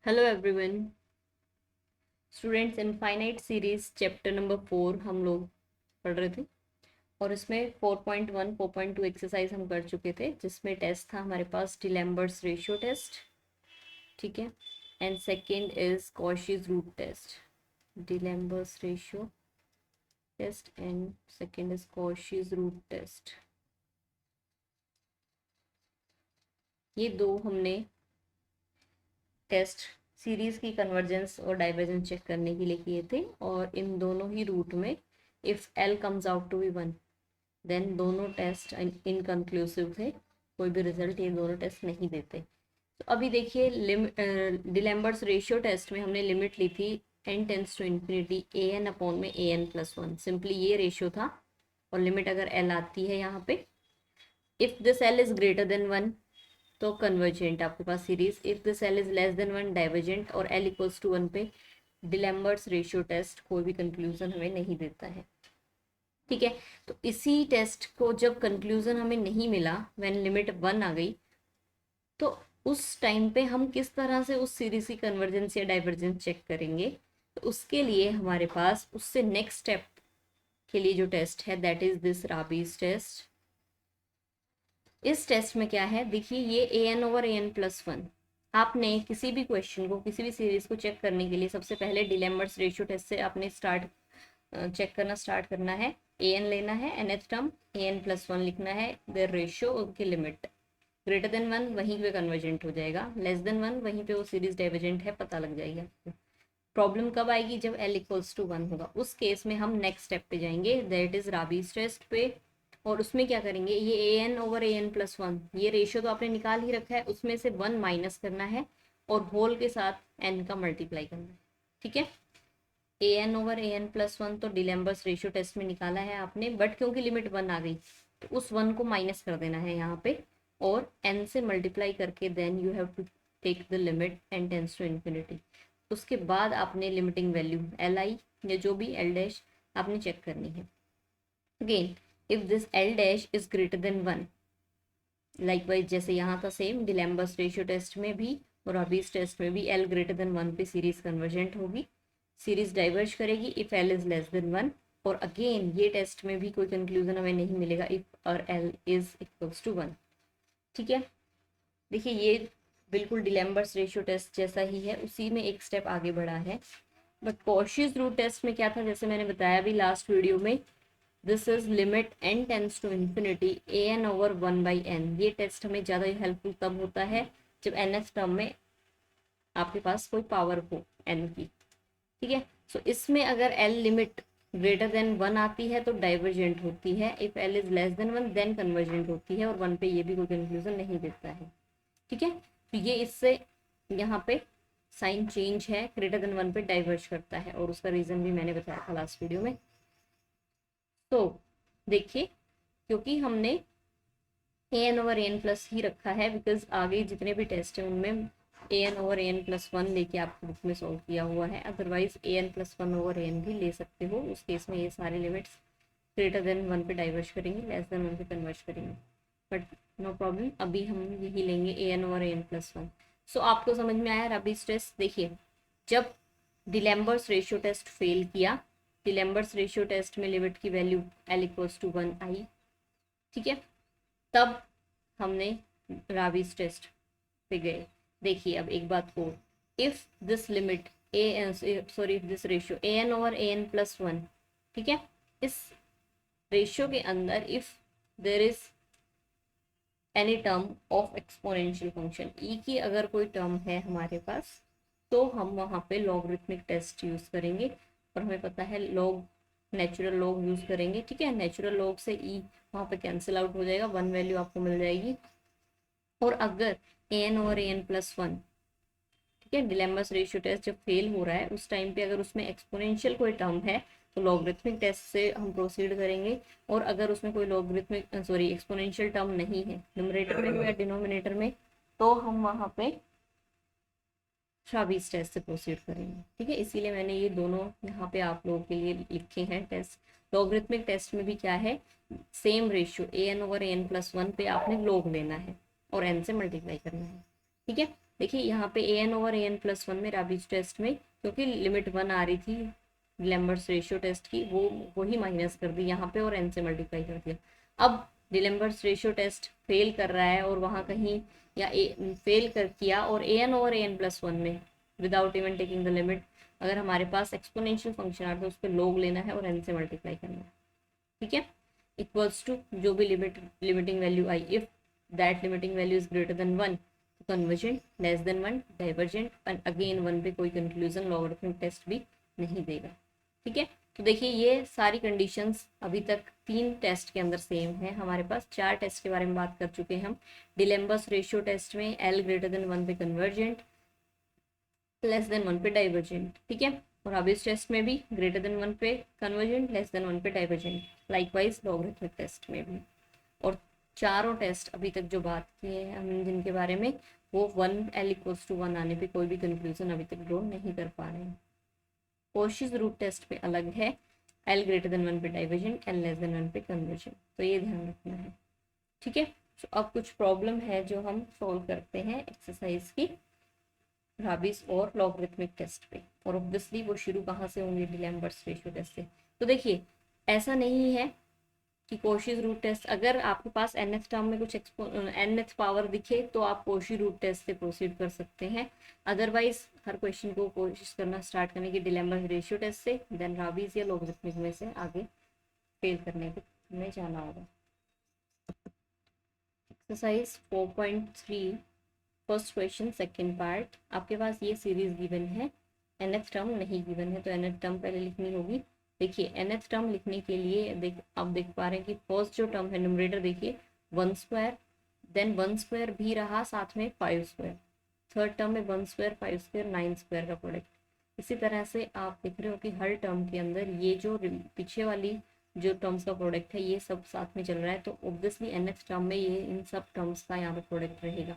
Hello everyone. Students, infinite series chapter number 4 हम लोग पढ़ रहे थे और इसमें 4.1 4.2 एक्सरसाइज हम कर चुके थे, जिसमें टेस्ट था हमारे पास डिलेम्बर्स रेशियो टेस्ट। ठीक है। And second is Cauchy's root test. D'Alembert's ratio test and second is Cauchy's root test. ये दो हमने टेस्ट सीरीज की कन्वर्जेंस और डाइवर्जेंस चेक करने के लिए किए थे, और इन दोनों ही रूट में if L comes out to be 1 then दोनों टेस्ट इनकन्क्लूसिव थे। कोई भी रिजल्ट ये दोनों टेस्ट नहीं देते। तो अभी देखिए, डिलेम्बर्स रेशियो टेस्ट में हमने लिमिट ली थी N tends to infinity A N upon में ए एन प्लस 1। सिंपली ये रेशियो था, और लिमिट अगर एल आती है यहाँ पे, if this L is greater than 1 तो कन्वर्जेंट आपके पास series, if this L is less than 1 divergent, और एल इक्वल्स टू 1 पे डिलेम्बर्स रेशियो टेस्ट कोई भी कंक्लूजन हमें नहीं देता है। ठीक है। तो इसी टेस्ट को जब कंक्लूजन हमें नहीं मिला, व्हेन लिमिट 1 आ गई, तो उस टाइम पे हम किस तरह से उस सीरीज की कन्वर्जेंस या डाइवर्जेंस चेक करेंगे। तो उसके लिए हमारे पास उससे नेक्स्ट स्टेप के लिए जो टेस्ट है that is this rabies test. इस टेस्ट में क्या है, देखिए ये A N over A N plus 1। आपने किसी भी क्वेश्चन को, किसी भी सीरीज को चेक करने के लिए सबसे पहले डिलेम्बर्स रेशियो टेस्ट से आपने चेक करना स्टार्ट करना है। ए एन लेना है, nth term A N plus 1 लिखना है, देयर रेशियो, उनकी लिमिट। ग्रेटर देन 1 वहीं पे कन्वर्जेंट हो जाएगा, लेस देन 1 वहीं पे वो सीरीज डाइवर्जेंट है, पता लग जाएगा आपको। प्रॉब्लम कब आएगी, जब एल इक्वल्स टू 1 होगा। उस केस में हम नेक्स्ट स्टेप पे जाएंगे, दैट इज राबीज टेस्ट पे। और उसमें क्या करेंगे, ये A N over A N plus 1, ये रेशियो तो आपने निकाल ही रखा है, उसमें से 1 माइनस करना है और होल के साथ एन का मल्टीप्लाई करना है। ठीक है। A N over A N plus 1 तो डिलेम्बर्स रेशियो टेस्ट में निकाला है आपने, बट क्योंकि लिमिट 1 आ गई तो उस 1 को माइनस कर देना है यहाँ पे, और एन से मल्टीप्लाई करके then you have to take the limit n tends to infinity. उसके बाद आपने लिमिटिंग वैल्यू एल आई या जो भी एल डैश आपने चेक करनी है। Again if this L dash is greater than 1, likewise जैसे यहाँ था सेम, डिलेम्बर्स रेशियो टेस्ट में भी और अबीज टेस्ट में भी एल ग्रेटर देन 1 पे सीरीज कन्वर्जेंट होगी, सीरीज डाइवर्ज करेगी if l is less than 1। और अगेन ये टेस्ट में भी कोई कंक्लूजन हमें नहीं मिलेगा इफ और एल इज इक्वल्स टू 1। ठीक है। देखिए ये बिल्कुल डिलेम्बर्स रेशियो टेस्ट जैसा ही है, उसी में एक स्टेप आगे बढ़ा है। बट कॉशीज रूट टेस्ट में क्या था, जैसे मैंने बताया भी लास्ट वीडियो में, this is limit n tends to infinity A N over 1 by n. ये टेस्ट हमें ज़्यादा हेल्पफुल तब होता है जब एन एस टर्म में आपके पास कोई पावर हो एन की। ठीक है। सो इसमें अगर एल लिमिट ग्रेटर देन 1 आती है तो डाइवर्जेंट होती है, if l is less than 1 then convergent होती है, और 1 पे ये भी कोई कंक्लूजन नहीं देता है। ठीक है। तो ये इससे यहाँ पे साइन चेंज है, ग्रेटर देन 1 पे डाइवर्ज करता है, और उसका रीजन भी मैंने बताया था लास्ट वीडियो में। तो देखिए, क्योंकि हमने A N over A N plus ही रखा है, बिकॉज आगे जितने भी टेस्ट हैं उनमें A N over A N plus 1 लेके आपको बुक में सॉल्व किया हुआ है। Otherwise A N plus 1 over A N भी ले सकते हो, उस केस में ये सारे लिमिट्स ग्रेटर देन 1 पे डाइवर्ज करेंगे, लेस देन 1 पे कन्वर्ज करेंगे। बट नो प्रॉब्लम, अभी हम यही लेंगे A N over A N plus 1। सो आपको समझ में आया राबीज टेस्ट। देखिए, जब डिलेम्बर्स रेशियो टेस्ट फेल किया, डिलेम्बर्स रेशियो टेस्ट में लिमिट की वैल्यू एल इक्वल्स टू 1 आई, ठीक है, तब हमने राबीज टेस्ट पे गए। देखिए अब एक बात और, if this limit A N, sorry if this ratio A N over A N plus 1, ठीक है, इस रेशियो के अंदर if there is any term of exponential function, E की अगर कोई टर्म है हमारे पास, तो हम वहाँ पे लॉगरिथमिक टेस्ट यूज़ करेंगे, और हमें पता है लॉग, नेचुरल लॉग यूज़ करेंगे। ठीक है। नेचुरल लॉग से ई वहाँ पे कैंसिल आउट हो जाएगा, 1 वैल्यू आपको मिल जाएगी। और अगर A N over A N plus 1, ठीक है, डिलेम्बर्स रेशियो टेस्ट जब फेल हो रहा है उस टाइम पे अगर उसमें एक्सपोनेंशियल कोई टर्म है तो लॉगरिथमिक टेस्ट से हम प्रोसीड करेंगे। और अगर उसमें कोई लॉगरिथमिक सॉरी एक्सपोनेंशियल टर्म नहीं है न्यूमरेटर में या डिनोमिनेटर में, तो हम वहाँ पे राबीज टेस्ट से प्रोसीड करेंगे। ठीक है। इसीलिए मैंने ये दोनों यहाँ पे आप लोगों के लिए लिखे हैं टेस्ट। लॉगरिथमिक टेस्ट में भी क्या है, same ratio A N over A N plus 1 पे आपने लॉग लेना है और एन से मल्टीप्लाई करना है। ठीक है। देखिए यहाँ पे an over an plus one में राबीज टेस्ट में, क्योंकि लिमिट 1 आ रही थी डिलेम्बर्स रेशियो टेस्ट की, वो ही माइनस कर दी यहाँ पे और n से मल्टीप्लाई कर दिया। अब डिलेम्बर्स रेशियो टेस्ट फेल कर रहा है और वहाँ कहीं या फेल कर किया, और an over an plus one में without even taking the limit अगर हमारे पास एक्सपोनेंशियल फंक्शन आ रहा है, उस पर log लेना है और n से मल्टीप्लाई करना है, ठीक है। इक्वल्स टू जो भी limiting value I, if that limiting value is greater than 1 convergent, less than 1 divergent, and again 1 पे कोई कंक्लूजन लॉगरिथमिक टेस्ट भी नहीं देगा, ठीक है। तो देखिए ये सारी कंडीशंस अभी तक 3 टेस्ट के अंदर सेम है। हमारे पास 4 टेस्ट के बारे में बात कर चुके हैं हम। डिलेम्बर्स रेशियो टेस्ट में L ग्रेटर देन 1 पे कन्वर्जेंट, लेस देन 1 पे डाइवर्जेंट, ठीक है। और राबीज टेस्ट में भी ग्रेटर देन 1 पे कन्वर्जेंट, लेस देन 1 पे डाइवर्जेंट, लाइकवाइज लॉगरिथमिक टेस्ट में भी। और चारों टेस्ट अभी तक जो बात किए हैं हम जिनके बारे में, वो 1 L इक्वल्स टू 1 आने पे कोई भी कंक्लूजन अभी तक ड्रॉ नहीं कर पा रहे हैं। कोशीज रूट टेस्ट में अलग है, L ग्रेटर देन 1 पे डाइवर्जेंट, L लेस देन 1 पे कन्वर्जेंट, तो ये ध्यान रखना है, ठीक है। तो अब कुछ प्रॉब्लम है जो हम सॉल्व करते हैं एक्सरसाइज की राबीज और लॉगरिथमिक टेस्ट पे, और ऑब्वियसली वो शुरू कहाँ से होंगे, डिलेम्बर्स रेशियो टेस्ट से। तो देखिए ऐसा नहीं है कि कोशीज रूट टेस्ट, अगर आपके पास nth टर्म में कुछ nth पावर दिखे तो आप कोशी रूट टेस्ट से प्रोसीड कर सकते हैं। अदरवाइज हर क्वेश्चन को कोशिश करना स्टार्ट करने की डिलेम्बर्स रेशियो टेस्ट से, देन राबीज या लॉगरिथमिक में से आगे फेल करने में जाना होगा। Exercise 4.3 first question second part. आपके पास ये सीरीज गिवन है, nth टर्म नहीं गिवन है, तो nth टर्म पहले लिखनी होगी। देखिए nth टर्म लिखने के लिए आप देख पा रहे हैं कि फर्स्ट जो टर्म है न्यूमरेटर देखिए 1 स्क्वायर, देन 1 स्क्वायर भी रहा, साथ में 5 स्क्वायर, थर्ड टर्म में 1 स्क्वायर 5 स्क्वायर 9 स्क्वायर का प्रोडक्ट। इसी तरह से आप देख रहे हो कि हर टर्म के अंदर ये जो पीछे वाली जो टर्म्स का प्रोडक्ट है ये सब साथ में चल रहा है, तो ऑब्वियसली nth टर्म में ये इन सब टर्म्स का यहाँ पे प्रोडक्ट रहेगा।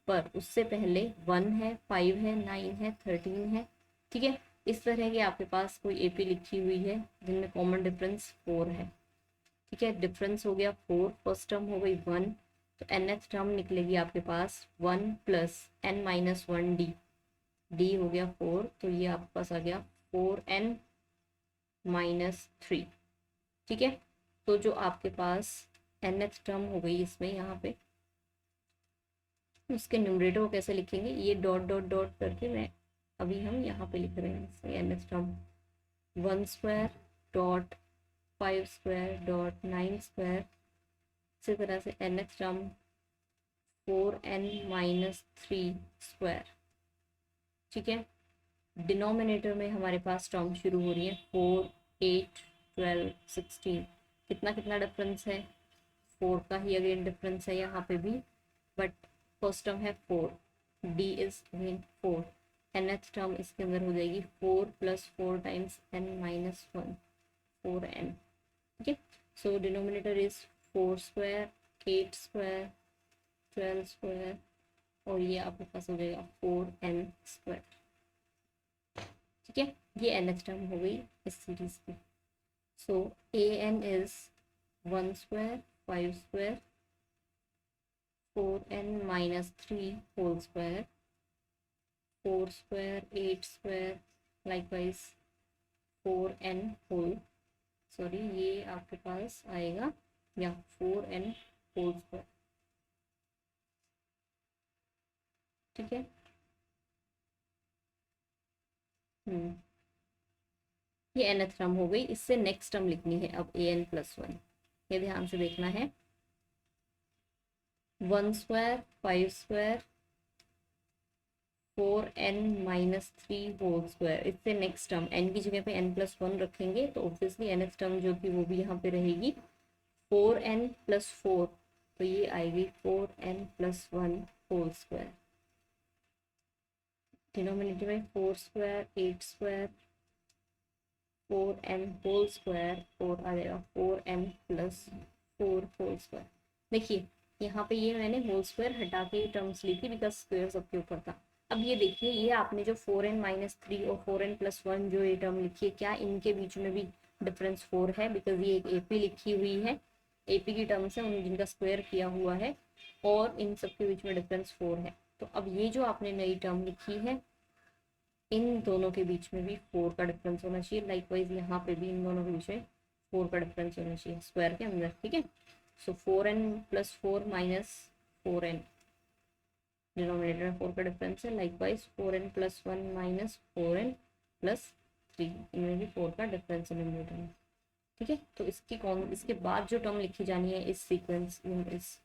पर उससे पहले 1 है, 5 है, 9 है, 13 है, ठीक है। इस तरह के आपके पास कोई एपी लिखी हुई है जिनमें कॉमन डिफरेंस 4 है, ठीक है। डिफरेंस हो गया 4, फर्स्ट टर्म हो गई 1, तो nth टर्म निकलेगी आपके पास 1 plus n minus 1 D, D हो गया 4, तो ये आपके पास आ गया 4n माइनस 3, ठीक है। तो जो आपके पास nth टर्म हो गई इसमें यहाँ पे, उसके न्यूमरेटर को कैसे लिखेंगे, ये डॉट डॉट डॉट करके मैं अभी हम यहाँ पे लिख रहे हैं nth term 1 square dot 5 square dot 9 square, इसी तरह से nth term 4n minus 3 square, ठीक है। डिनोमिनेटर में हमारे पास टर्म शुरू हो रही है 4, 8, 12, 16, कितना कितना डिफरेंस है, 4 का ही अगेन डिफरेंस है यहाँ पे भी, बट फर्स्ट टर्म है 4, D is again 4, nth term इसके अंदर हो जाएगी 4 plus 4 times n minus 1, 4n, ठीक है। सो denominator is 4 square, 8 square, 12 square, और ये आपके पास हो जाएगा 4n स्क्वायर, ठीक है। ये nth टर्म हो गई इस सीरीज की। So an is 1 square, 5 square, 4n minus 3 whole square, 4 square, 8 square, likewise 4n whole, sorry ये आपके पास आएगा या 4n होल स्क्वायर, ठीक है। ये nth टर्म हो गई। इससे नेक्स्ट टर्म लिखनी है अब an प्लस 1, ये ध्यान से देखना है। 1 square, 5 square, 4n minus 3 whole square, इससे नेक्स्ट टर्म n की जगह पे n प्लस 1 रखेंगे तो ऑब्वियसली nth टर्म जो कि वो भी यहाँ पे रहेगी 4n प्लस 4, तो ये आएगी 4n plus 1 whole square. Denominator में 4 square, 8 square, 4n whole square, और आ जाएगा 4n प्लस 4 होल स्क्वायर। देखिए यहाँ पे ये मैंने होल स्क्वायर हटा के टर्म्स ली थी बिकॉज स्क्वायर सबके ऊपर था। अब ये देखिए ये आपने जो 4n माइनस 3 और 4n प्लस 1 जो ये टर्म लिखी है, क्या इनके बीच में भी डिफरेंस 4 है, बिकॉज ये एक एपी लिखी हुई है, एपी की टर्म्स है उन जिनका स्क्वायर किया हुआ है, और इन सब के बीच में डिफरेंस 4 है। तो अब ये जो आपने नई टर्म लिखी है, इन दोनों के बीच में भी 4 का डिफरेंस होना चाहिए। लाइकवाइज यहाँ पे भी इन दोनों के बीच में 4 का डिफरेंस होना चाहिए स्क्वायर के अंदर, ठीक है। सो 4n+4 माइनस 4n, डिनोमिनेटर में 4 का डिफरेंस है। लाइकवाइज 4n+1 माइनस 4n+3, इनमें भी 4 का डिफरेंस है डिनोमिनेटर में, ठीक है। तो इसके बाद जो टर्म लिखी जानी है इस सीक्वेंस, इस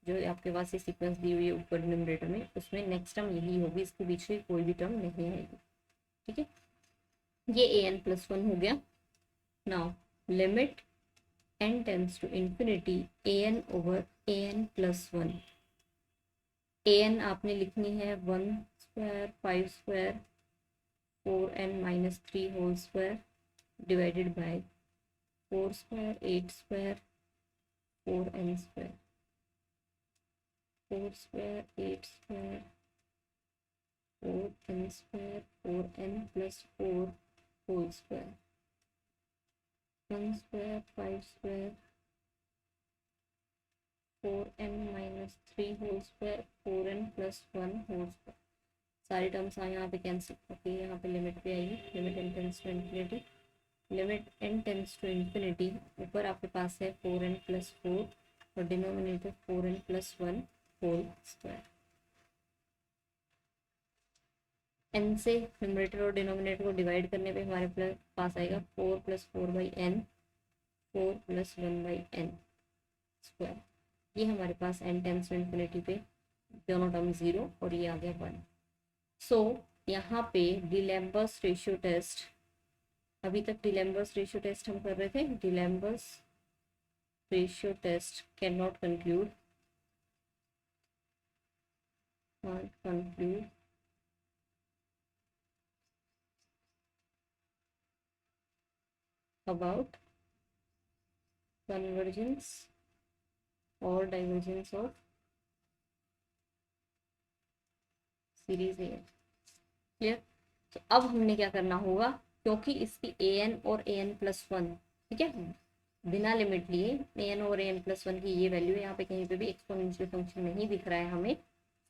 जो आपके पास ये सीक्वेंस दी हुई है ऊपर डिनोमिनेटर में, उसमें नेक्स्ट टर्म यही होगी, इसके बीच में कोई भी टर्म नहीं आएगी, ठीक है। ये an+1 हो गया। Now limit n tends to infinity an/an+1। an आपने लिखनी है 1 square 5 square 4n-3 whole square divided by 4 square 8 square 4n square, 4 square 8 square 4n square 4n+4 whole square 1 square 5 square 4n-3 whole square 4n+1 whole square. सारी terms यहाँ पे cancel होती है, यहाँ पे लिमिट भी आएगी, limit n tends to infinity, limit n tends to infinity. ऊपर आपके पास है 4n+4 और denominator 4n+1 whole square. n से न्यूमरेटर और डिनोमिनेटर को डिवाइड करने पे हमारे पास आएगा 4+4/n, 4+1/n स्क्वायर। ये हमारे पास n टेंड्स टू इन्फिनिटी पे दोनों टर्म 0 और ये आ गया 1। सो यहाँ पे डिलैम्बर्स रेशियो टेस्ट, अभी तक डिलैम्बर्स रेशियो टेस्ट हम कर रहे थे। D'Alembert's ratio test can not conclude about convergence और divergence of series a. Clear. तो अब हमने क्या करना होगा, क्योंकि इसकी an और an+1, ठीक है, बिना लिमिट लिए an और an+1 की ये वैल्यू है, यहाँ पे कहीं पे भी एक्सपोनेंशियल फंक्शन नहीं दिख रहा है हमें,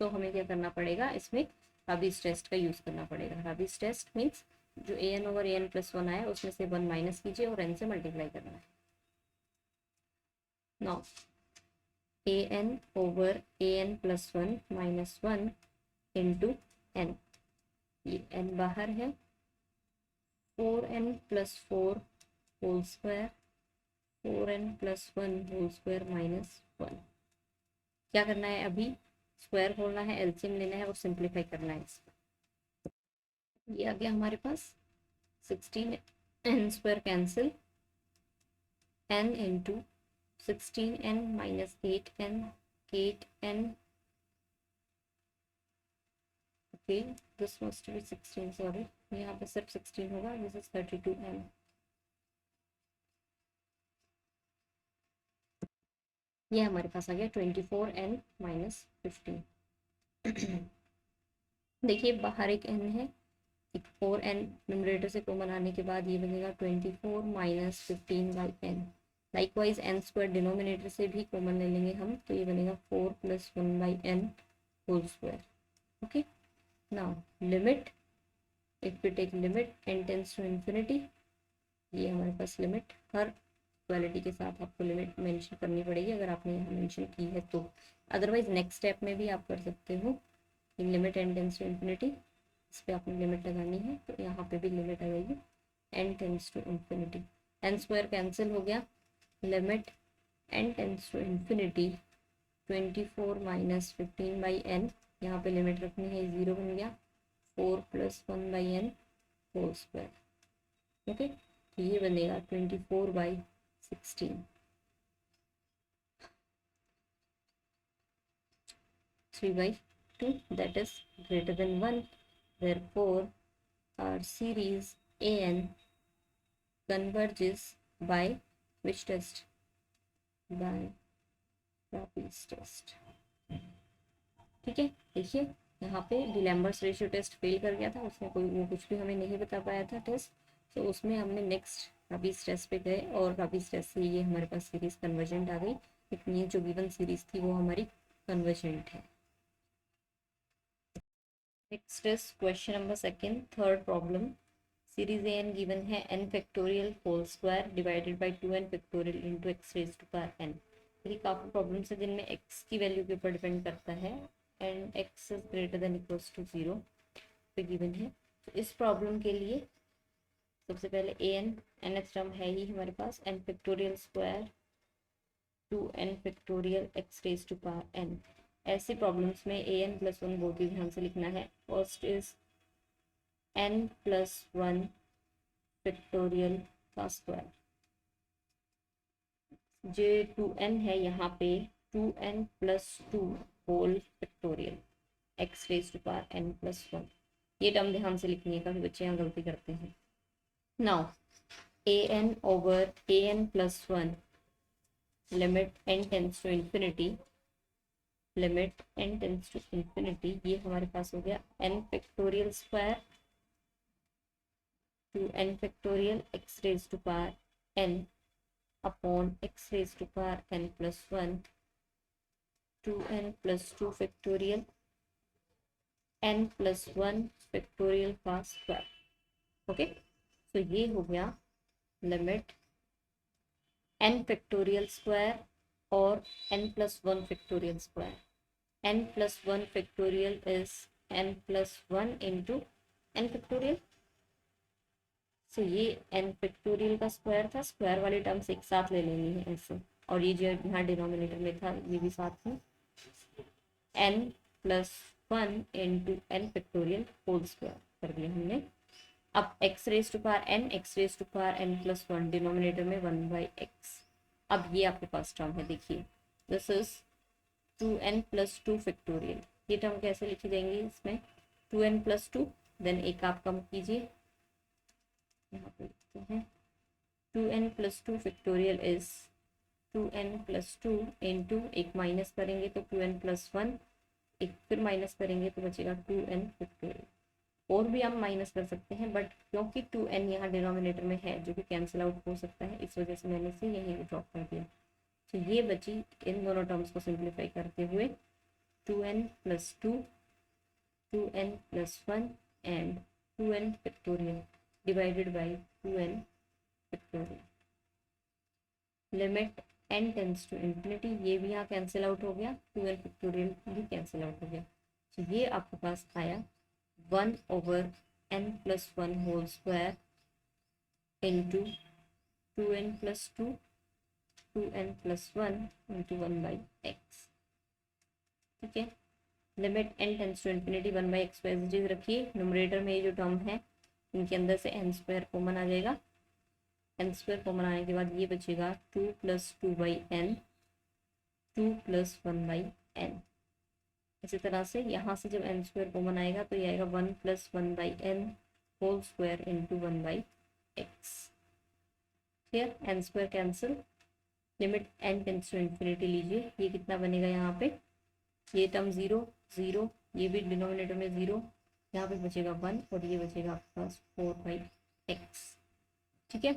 तो हमें क्या करना पड़ेगा, इसमें राबीज टेस्ट का यूज करना पड़ेगा। राबीज टेस्ट मीन्स जो an ओवर an+1 आया उसमें से 1 माइनस कीजिए और n से मल्टीप्लाई करना है। Now an over an+1 minus 1 into n, ये n बाहर है, 4n+4 whole square 4n+1 whole square minus 1। क्या करना है, अभी स्क्वायर खोलना है, एलसीएम लेना है और सिंप्लीफाई करना है इसको। ये आ गया हमारे पास 16n square cancel, n into 16n minus 8n, 8n, okay this must be 16, sorry यहाँ पे सिर्फ 16 होगा, दिस इज 32n। ये हमारे पास आ गया 24n माइनस 15। देखिए बाहर एक n है, एक 4n न्यूमरेटर से कॉमन आने के बाद ये बनेगा 24 minus 15/n। Likewise n square denominator से भी कॉमन ले लेंगे हम, तो ये बनेगा 4+1/n whole square. Okay, now limit, if we take limit n tends to infinity, ये हमारे पास लिमिट, हर इक्वालिटी के साथ आपको लिमिट मेंशन करनी पड़ेगी अगर आपने यहाँ मेंशन की है तो, अदरवाइज नेक्स्ट स्टेप में भी आप कर सकते हो। Limit n tends to infinity, इस पर आपने लिमिट लगानी है, तो यहाँ पे भी लिमिट आ जाएगी n tends to infinity, n square cancel हो गया, limit n tends to infinity 24 minus 15/n, यहाँ पे लिमिट रखनी है 0 बन गया, 4+1/n होल स्क्वायर। ओके, तो ये बनेगा 24/16। 3/2 that is greater than 1, therefore our series an converges by which test, by Rapi's test। ठीक है, देखिए यहाँ पे डिलैम्बर्स रेशियो टेस्ट फेल कर गया था, उसमें कोई वो कुछ भी हमें नहीं बता पाया था टेस्ट, तो उसमें हमने नेक्स्ट राबीज टेस्ट पे गए और राबीज टेस्ट से ये हमारे पास सीरीज कन्वर्जेंट आ गई, इतनी जो गिवन सीरीज थी वो हमारी कन्वर्जेंट है। Next is question number second, third problem. Series a n given है n factorial whole square divided by 2n factorial into x raise to power n। ये काफ़ी प्रॉब्लम्स है जिनमें x की वैल्यू के ऊपर डिपेंड करता है and x is greater than equals to 0 पे गिवन है। तो इस प्रॉब्लम के लिए सबसे पहले ए एन nth टर्म है ही हमारे पास, n factorial square 2n factorial x raise to power n। ऐसी प्रॉब्लम्स में ए एन प्लस वन बहुत ही ध्यान से लिखना है। First is n plus one factorial का स्क्वायर, जो 2n है यहाँ पे 2n plus two whole factorial x raise to power n plus one. ये टर्म ध्यान से लिखनी है, काफ़ी बच्चे यहाँ गलती करते हैं। Now a N over A N plus one limit n tends to infinity, limit n tends to infinity, ये हमारे पास हो गया n factorial square two n factorial x raise to power n upon x raise to power n plus one 2n plus two factorial n plus one factorial का square. Okay, तो ये हो गया लिमिट n फैक्टोरियल स्क्वायर और n plus one factorial square. n plus one factorial is n plus one into n factorial. So ये n factorial का square था, square वाली टर्म्स एक साथ ले लेनी है ऐसे, और ये जो यहाँ डिनोमिनेटर में था ये भी साथ में n plus one into n factorial whole square कर दिया हमने। अब x raise to power n, x raise to power n plus one, denominator में 1/x। अब ये आपके पास टर्म है, देखिए this is 2n plus two factorial. ये टर्म कैसे लिखी जाएंगी इसमें, 2n प्लस टू, देन एक आप कम कीजिए, यहाँ पे लिखते हैं 2n plus two factorial is 2n plus two into एक माइनस करेंगे तो 2n प्लस वन, एक फिर माइनस करेंगे तो बचेगा 2n फैक्टोरियल। और भी हम माइनस कर सकते हैं बट क्योंकि 2n यहाँ डिनोमिनेटर में है जो कि कैंसिल आउट हो सकता है, इस वजह से मैंने इसे यहीं ड्रॉप कर दिया। तो ये बची इन दोनों टर्म्स को सिंप्लीफाई करते हुए 2n plus two, 2n plus one and 2n factorial divided by 2n factorial. Limit n tends to infinity, ये भी यहाँ कैंसिल आउट हो गया, 2n फैक्टोरियल भी कैंसिल आउट हो गया। तो ये आपके पास आया 1 over n plus one whole square into 2n plus two 2n plus one into 1/x। ठीक है, limit n tends to infinity 1/x as it रखिए। न्यूमरेटर में ये जो टर्म है इनके अंदर से n स्क्वायर कॉमन आ जाएगा, n स्क्वायर कॉमन आने के बाद ये बचेगा 2 प्लस 2/n, 2 प्लस 1/n। इसी तरह से यहाँ से जब n स्क्वायर कॉमन आएगा तो ये आएगा 1 plus 1/n whole square into 1/x। Clear, n square cancel, limit n tends to infinity लीजिए, ये कितना बनेगा यहाँ पे, ये टर्म 0 0, ये भी डिनोमिनेटर में 0, यहाँ पे बचेगा 1 और ये बचेगा आपके पास 4/x। ठीक है,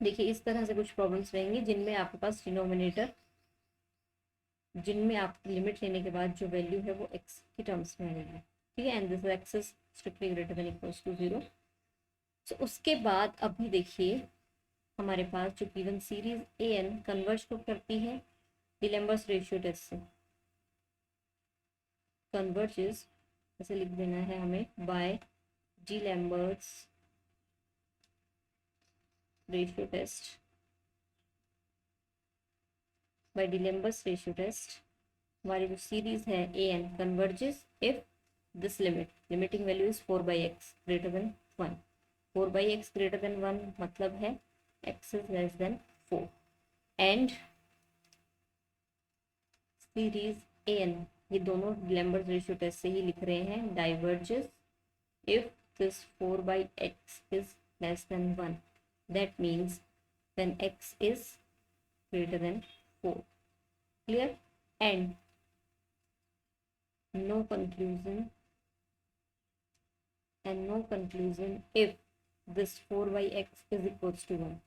देखिए इस तरह से कुछ प्रॉब्लम्स रहेंगी जिनमें आपके पास डिनोमिनेटर, जिनमें आप लिमिट लेने के बाद जो वैल्यू है वो x की टर्म्स में आएगी। ठीक है, and this x is strictly greater than equals to 0। So उसके बाद अभी देखिए हमारे पास जो given series a n converge को करती है डिलेम्बर्स रेशियो टेस्ट से, कन्वर्जेस ऐसे लिख देना है हमें by D'Alembert's ratio test, by D'Alembert's ratio test हमारी जो सीरीज है a n converges if this limiting value is 4/x greater than 1। 4/x greater than 1 मतलब है x is less than 4 and series a n, ये दोनों डिलेम्बर्स ratio test से ही लिख रहे हैं, diverges if this 4/x is less than 1, that means when x is greater than 4। Clear, and no conclusion if this 4/x is equals to 1।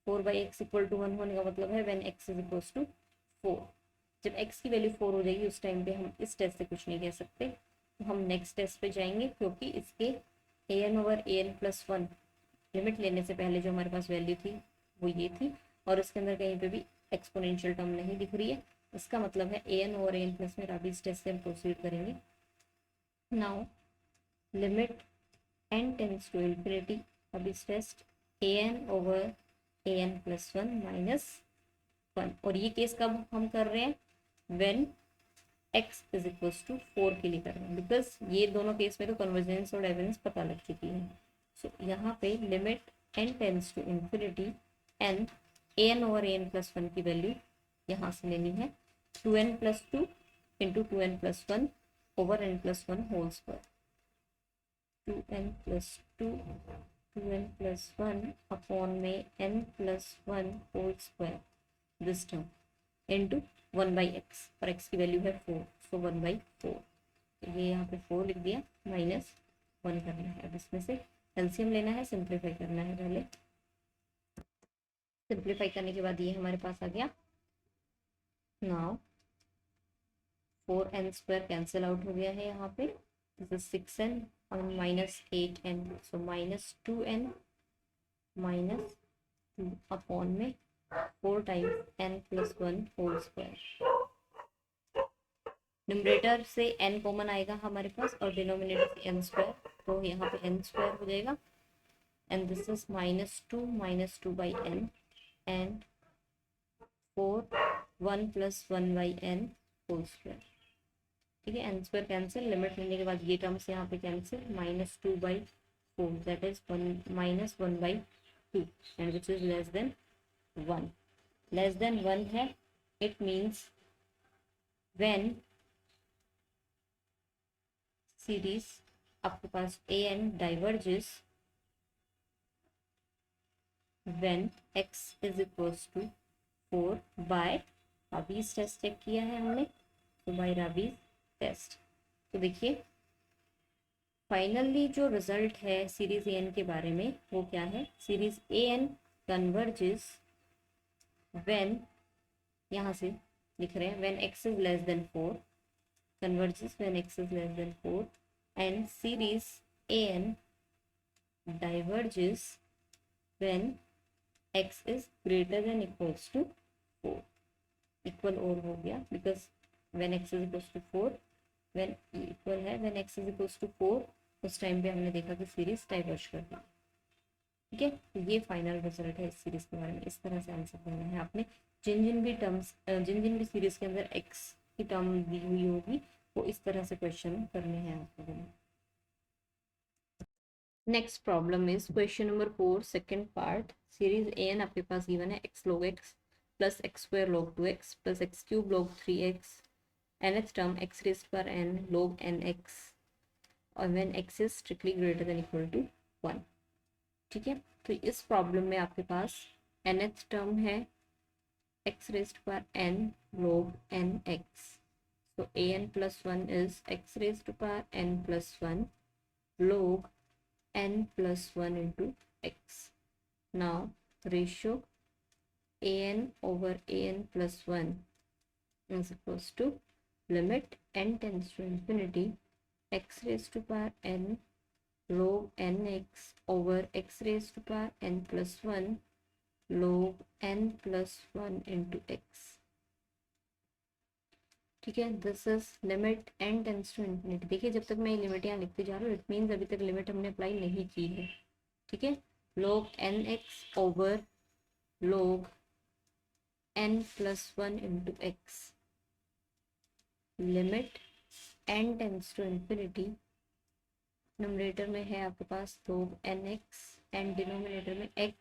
4/x equal to 1 होने का मतलब है when x is equals to 4। जब x की value 4 हो जाएगी उस time पे हम इस टेस्ट से कुछ नहीं कह सकते, तो हम नेक्स्ट टेस्ट पे जाएंगे, क्योंकि इसके an/an+1 लिमिट लेने से पहले जो हमारे पास वैल्यू थी वो ये थी, और इसके अंदर कहीं पे भी एक्सपोनेंशियल टर्म नहीं दिख रही है। इसका मतलब है an/an+ में राबीज टेस्ट से हम प्रोसीड करेंगे। Now limit n tends to infinity, Raabe's test an/an+1 -1। और ये केस कब हम कर रहे हैं? When x is equals to 4 के लिए कर रहे हैं, बिकॉज ये दोनों केस में तो कन्वर्जेंस और डाइवर्जेंस पता लग चुकी है। सो यहाँ पे limit n tends to infinity n an/an+1 की वैल्यू यहाँ से लेनी है 2n+2 into 2n+1 over n+1 whole square, 2n+2 2n+1 upon में n+1 whole square this term into 1/x, और x की वैल्यू है 4, सो 1/4। ये यहाँ पे 4 लिख दिया, -1 करना है। अब इसमें से एलसीएम लेना है, सिंप्लीफाई करना है। पहले सिंप्लीफाई करने के बाद ये हमारे पास आ गया। नाउ 4n² कैंसिल आउट हो गया है यहाँ पे, दिस इज 6n और -8n, सो -2n -2 अपॉन में 4 times n+1 whole square. Numerator से n कॉमन आएगा हमारे पास और डिनोमिनेटर से n², तो यहाँ पे n² हो जाएगा, and this is -2 -2/n and 4 1 + 1/n whole square. ठीक है, n² कैंसिल, लिमिट लेने के बाद ये टर्म्स यहाँ पे cancel, -2/4 that is -1/2 and which is less than 1। Less than 1 है, इट मीन्स व्हेन सीरीज आपके पास an diverges when x is equals to 4 by Raabe's test check किया है हमने, तो बाय राबीज टेस्ट। तो देखिए फाइनली जो रिजल्ट है सीरीज an के बारे में वो क्या है? सीरीज an कन्वर्जेस व्हेन, यहाँ से लिख रहे हैं when x is less than 4, converges when x is less than 4, and series an diverges when x is greater than equals to 4। Equal और हो गया, because when x is equals to 4, when equal है when x is equals to 4, उस time पे हमने देखा कि series diverge कर दी। ठीक है, तो ये फाइनल रिजल्ट है इस सीरीज के बारे में। इस तरह से आंसर करना है आपने। जिन जिन भी सीरीज के अंदर x की टर्म दी हुई होगी वो इस तरह से क्वेश्चन करने हैं आपको। Next problem is question number 4 second part. Series an आपके पास गिवन है x log x plus x² log 2x plus x³ log 3x, nth term x raised पर n log nx, और when x is strictly greater than equal to 1। ठीक है, तो इस problem में आपके पास nth टर्म है x raised पर n log nx, so an+1 is x raised to power n+1 log n+1 into x. Now ratio an/an+1 is equals to limit n tends to infinity x raised to power n log nx over x raised to power n+1 log n+1 into x। ठीक है, this is limit n tends to infinity. देखिए जब तक मैं ये limit यहाँ लिखते जा रहा हूँ, इट मीन्स अभी तक लिमिट हमने अप्लाई नहीं की है। ठीक है, log nx over log n+1 into x, limit n tends to infinity, numerator में है आपके पास log nx एंड डिनोमिनेटर में x।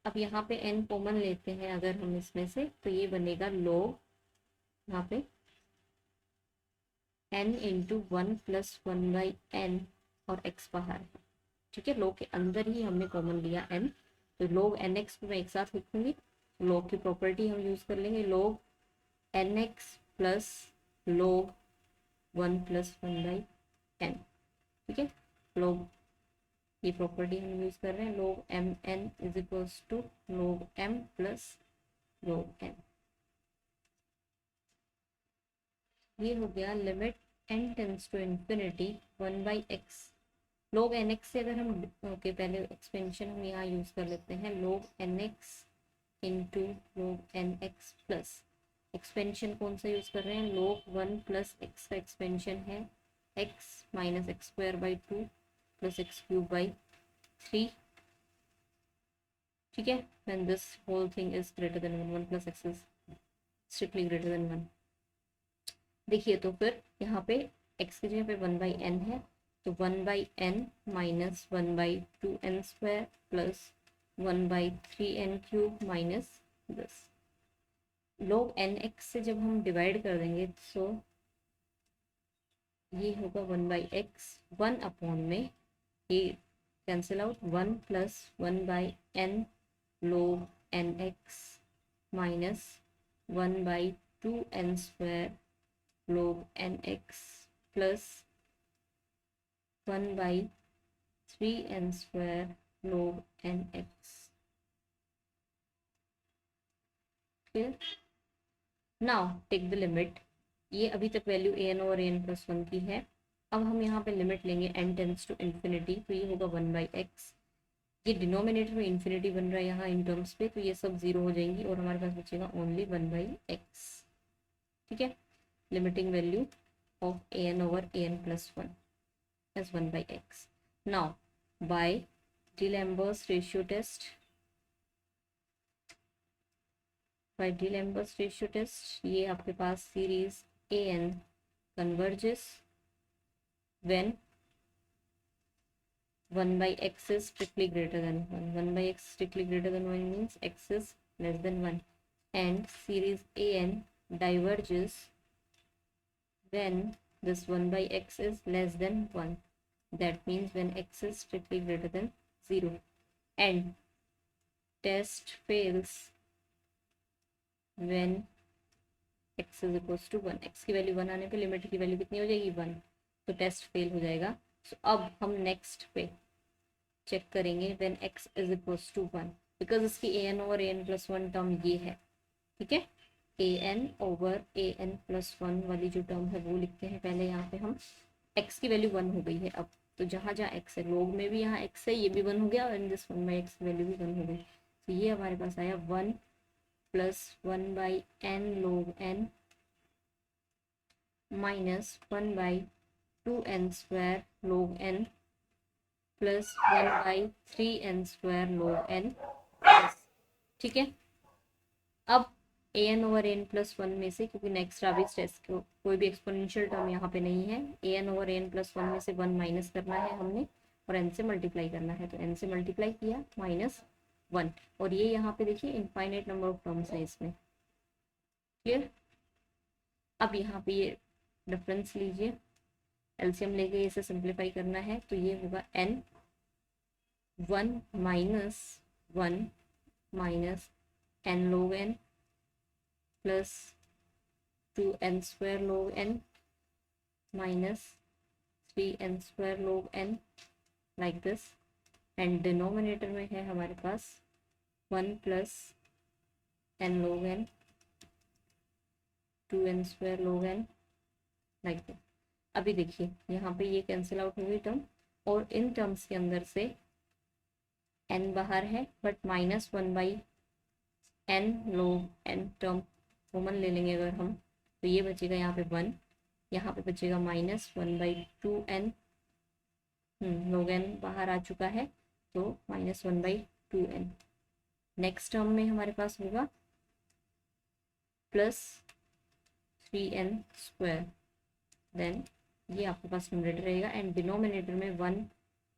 अब यहाँ पे n कॉमन लेते हैं अगर हम इसमें से, तो ये बनेगा log यहाँ पे n इंटू 1 + 1/n और x बाहर है। ठीक है, log के अंदर ही हमने कॉमन लिया n, तो log nx को मैं एक साथ लिखूंगी। log की प्रॉपर्टी हम यूज कर लेंगे, log nx plus log 1 + 1/n। ठीक है, log ये प्रॉपर्टी हम यूज कर रहे हैं, log mn is equals to log m plus log n। ये हो गया limit n tends to infinity 1/x log nx से अगर हम ओके पहले एक्सपेंशन हम यहाँ यूज कर लेते हैं log nx into log nx plus expansion कौन सा यूज कर रहे हैं log 1 प्लस x का एक्सपेंशन है x minus x square by 2 plus x cube by 3 ठीक है when this whole thing is greater than 1 1 plus x is strictly greater than 1 देखिए तो फिर यहाँ पे x की जगह पे 1/n है तो 1/n minus 1/2n square plus 1/3n cube minus this log nx से जब हम डिवाइड कर देंगे तो ये होगा 1/x 1 अपॉन में ये cancel out 1 plus 1/n log nx minus 1/2n square log nx plus 1/3n square log nx clear now take the limit ये अभी तक वैल्यू an और an प्लस 1 की है अब हम यहाँ पे लिमिट लेंगे n टेंस टू इन्फिनिटी तो ये होगा 1/x ये डिनोमिनेटर में इन्फिनिटी बन रहा है यहाँ इन टर्म्स पे तो ये सब जीरो हो जाएंगी और हमारे पास बचेगा ओनली 1/x ठीक है limiting value of an over an plus 1 as 1/x now by D'Alembert ratio test ये आपके पास series an converges when 1/x is strictly greater than 1 1/x strictly greater than 1 means x is less than 1 and series an diverges when this 1/x is less than 1 that means when x is strictly greater than 0 and test fails when x is equals to 1 x की value 1 आने पे limit की value कितनी हो जाएगी 1 तो test fail हो जाएगा सो अब हम नेक्स्ट पे चेक करेंगे when x is equals to 1 because इसकी an over an plus 1 term ये है ठीक है an ओवर an प्लस 1 वाली जो टर्म है वो लिखते हैं पहले यहाँ पे हम x की वैल्यू 1 हो गई है अब तो जहाँ जहाँ x है log में भी यहाँ x है ये भी 1 हो गया और इन दिस 1/x की वैल्यू भी 1 हो गई तो ये हमारे पास आया 1 plus 1/n log n minus 1/2n square log n plus 1/3n square log n ठीक है अब an ओवर an प्लस 1 में से क्योंकि नेक्स्ट राबिस टेस्ट को कोई भी एक्सपोनेंशियल टर्म यहाँ पे नहीं है an ओवर an प्लस 1 में से 1 माइनस करना है हमने और n से मल्टीप्लाई करना है तो n से मल्टीप्लाई किया माइनस 1 और ये यहाँ पे देखिए इनफाइनाइट नंबर ऑफ टर्म्स है इसमें क्लियर अब यहाँ पे ये डिफरेंस लीजिए एलसीएम लेके इसे सिंप्लीफाई करना है तो ये होगा n 1 minus 1 minus n log n plus 2n square log n minus 3n square log n like this and denominator में है हमारे पास 1 plus n log n 2n square log n like this अभी देखिए यहाँ पे ये कैंसिल आउट हुई term और इन टर्म्स के अंदर से n बाहर है but minus 1/n log n term common ले लेंगे अगर हम तो ये बचेगा यहाँ पे 1 यहाँ पे बचेगा माइनस 1/2n log n बाहर आ चुका है तो माइनस 1/2n नेक्स्ट टर्म में हमारे पास होगा प्लस 3n स्क्वायर देन ये आपके पास न्यूमरेटर रहेगा एंड डिनोमिनेटर में 1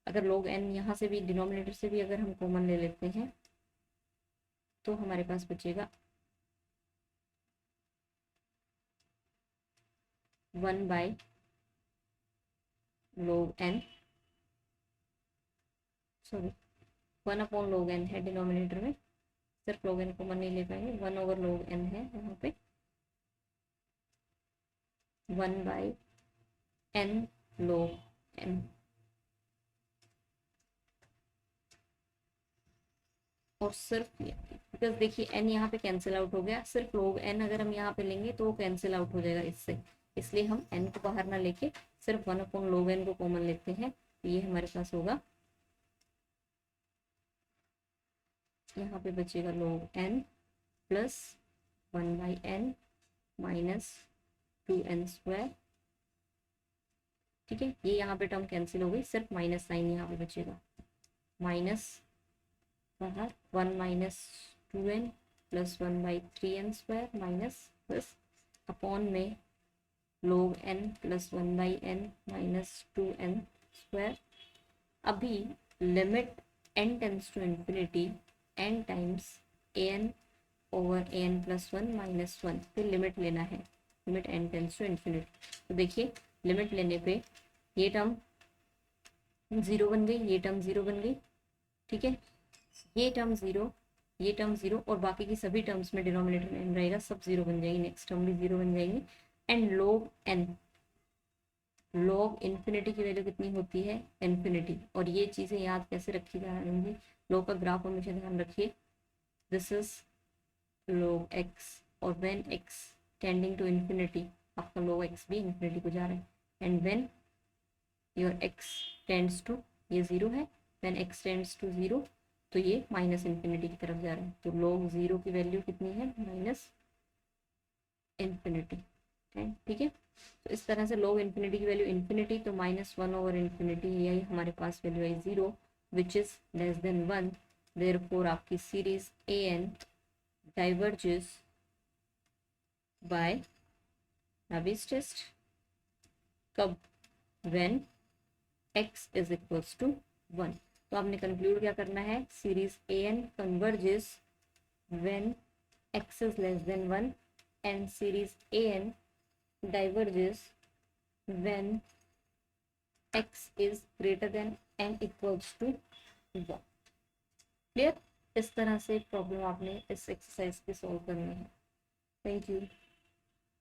अगर log n यहाँ से भी डिनोमिनेटर से भी अगर हम कॉमन ले लेते हैं तो हमारे पास बचेगा 1/log n sorry 1 upon log n है डिनोमिनेटर में सिर्फ log n कॉमन नहीं ले पाएंगे 1 ओवर log n है यहाँ पे 1/n log n और सिर्फ बिकॉज देखिए n यहाँ पे कैंसिल आउट हो गया सिर्फ log n अगर हम यहाँ पे लेंगे तो वो कैंसिल आउट हो जाएगा इससे इसलिए हम n को बाहर ना लेके सिर्फ 1/log n को कॉमन लेते हैं। तो ये हमारे पास होगा, यहाँ पे बचेगा log n plus 1/n minus 2n²। ठीक है, ये यहाँ पे टर्म कैंसिल हो गई, सिर्फ माइनस साइन यहाँ पे बचेगा, माइनस बाहर 1 minus 2n plus 1/3n² minus plus upon में log n plus 1/n minus 2n²। अभी limit n tends to infinity n times an over an plus 1 minus 1 पे लिमिट लेना है, limit n tends to infinity. तो देखिए limit लेने पे ये टर्म 0 बन गई, ये टर्म 0 बन गई। ठीक है, ये टर्म 0, ये टर्म 0 और बाकी की सभी टर्म्स में डिनोमिनेटर n रहेगा, सब 0 बन जाएगी, नेक्स्ट टर्म भी 0 बन जाएगी। And log n, log infinity की वैल्यू कितनी होती है, इन्फिनिटी। और ये चीज़ें याद कैसे रखी जा रही है, log का ग्राफ हमेशा ध्यान रखिए, दिस इज log x और when x tending to infinity, आपका log x भी इन्फिनिटी को जा रहा है। And when your x tends to, ये 0 है, व्हेन x टेंड्स टू 0 तो ये माइनस इन्फिनिटी की तरफ जा रहा है। तो log 0 की वैल्यू कितनी है, माइनस इन्फिनिटी है। ठीक है, तो इस तरह से log इन्फिनिटी की वैल्यू इन्फिनिटी, तो -1 ओवर इन्फिनिटी, यही हमारे पास वैल्यू आई 0 which is less than 1। Therefore आपकी सीरीज an डाइवर्जेस बाय नाविस टेस्ट, कब, when x is equals to 1। तो आपने कंक्लूड क्या करना है, series an converges when x is less than 1 and series an diverges when x is greater than n equals to 1। Clear, इस तरह से प्रॉब्लम आपने इस एक्सरसाइज की सॉल्व करनी है। Thank you.